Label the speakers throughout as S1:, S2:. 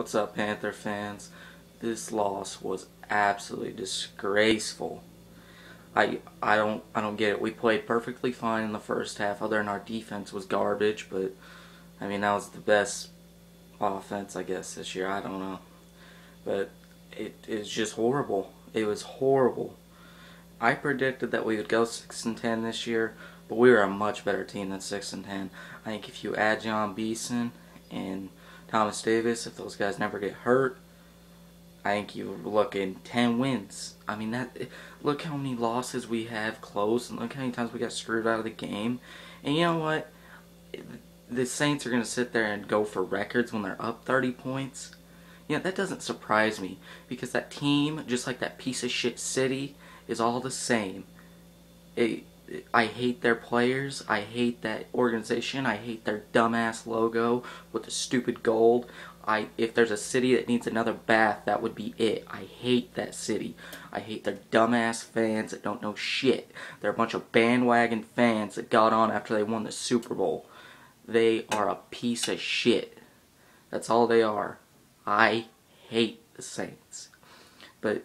S1: What's up, Panther fans? This loss was absolutely disgraceful. I don't get it. We played perfectly fine in the first half, other than our defense was garbage, but I mean that was the best offense I guess this year. I don't know. But it is just horrible. It was horrible. I predicted that we would go 6-10 this year, but we were a much better team than 6-10. I think if you add John Beeson and Thomas Davis, if those guys never get hurt, I think you're looking 10 wins. I mean, look how many losses we have close, and look how many times we got screwed out of the game. And you know what? The Saints are going to sit there and go for records when they're up 30 points. You know, that doesn't surprise me, because that team, just like that piece of shit city, is all the same. I hate their players. I hate that organization. I hate their dumbass logo with the stupid gold. If there's a city that needs another bath, that would be it. I hate that city. I hate their dumbass fans that don't know shit. They're a bunch of bandwagon fans that got on after they won the Super Bowl. They are a piece of shit. That's all they are. I hate the Saints. But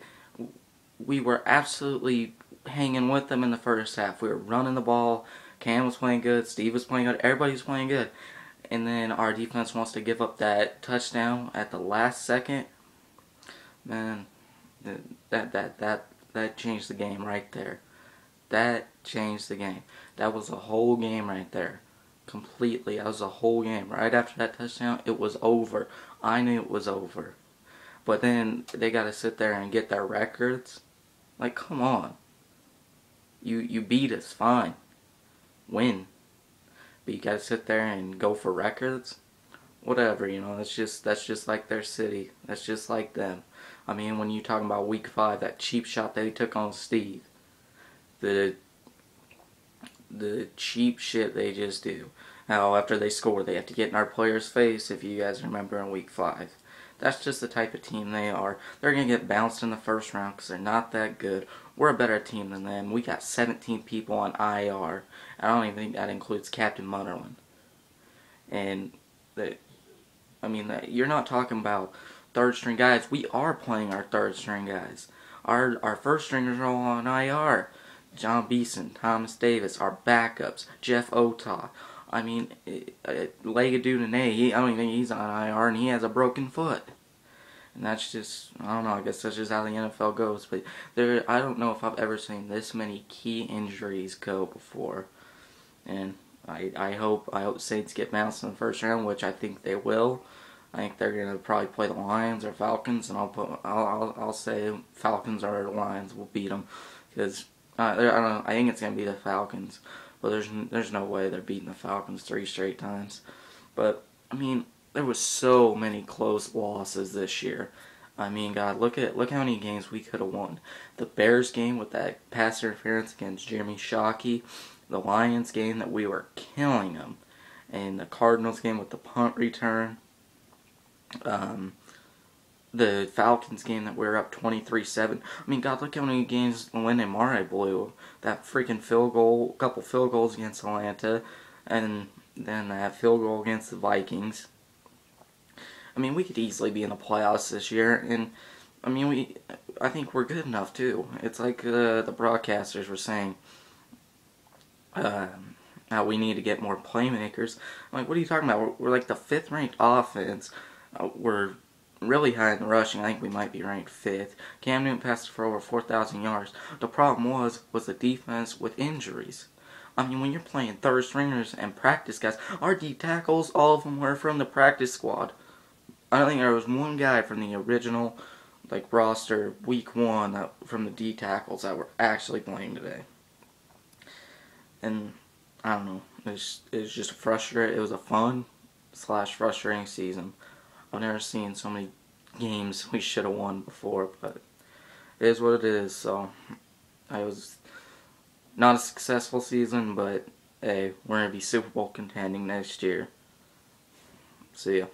S1: we were absolutely hanging with them in the first half. We were running the ball. Cam was playing good. Steve was playing good. Everybody was playing good. And then our defense wants to give up that touchdown at the last second. Man, that changed the game right there. That changed the game. That was a whole game right there. Completely. That was a whole game. Right after that touchdown, it was over. I knew it was over. But then they got to sit there and get their records. Like, come on. You beat us, fine. Win. But you gotta sit there and go for records? Whatever, you know, that's just like their city. That's just like them. I mean, when you talking about week 5, that cheap shot that he took on Steve. The cheap shit they just do. Now, after they score, they have to get in our player's face, if you guys remember, in week 5. That's just the type of team they are. They're going to get bounced in the first round because they're not that good. We're a better team than them. We got 17 people on IR. I don't even think that includes Captain Mutterland. And, you're not talking about third string guys. We are playing our third string guys. Our first stringers are all on IR. John Beeson, Thomas Davis, our backups, Jeff Otah. I mean, Legadudene, I don't even think he's on IR, and he has a broken foot. And that's just, I don't know, I guess that's just how the NFL goes. But I don't know if I've ever seen this many key injuries go before. And I hope Saints get bounced in the first round, which I think they will. I think they're gonna probably play the Lions or Falcons, and I'll say Falcons or Lions will beat them, because I don't know. I think it's gonna be the Falcons. But there's no way they're beating the Falcons 3 straight times. But I mean, there was so many close losses this year. I mean, God, look how many games we could have won. The Bears game with that pass interference against Jimmy Shockey, the Lions game that we were killing them, and the Cardinals game with the punt return. The Falcons game that we were up 23-7. I mean, God, look how many games Lynn and Mare blew. That freaking couple field goals against Atlanta, and then that field goal against the Vikings. I mean, we could easily be in the playoffs this year, and I mean, I think we're good enough too. It's like the broadcasters were saying, how we need to get more playmakers. I'm like, what are you talking about? We're like the 5th ranked offense. We're really high in the rushing. I think we might be ranked 5th. Cam Newton passed for over 4,000 yards. The problem was the defense with injuries. I mean, when you're playing third stringers and practice guys, our D tackles, all of them were from the practice squad. I don't think there was one guy from the original roster week 1 from the D tackles that were actually playing today. And I don't know. It was just frustrating. It was a fun / frustrating season. I've never seen so many games we should have won before, but it is what it is. So it was not a successful season, but hey, we're gonna be Super Bowl contending next year. See ya.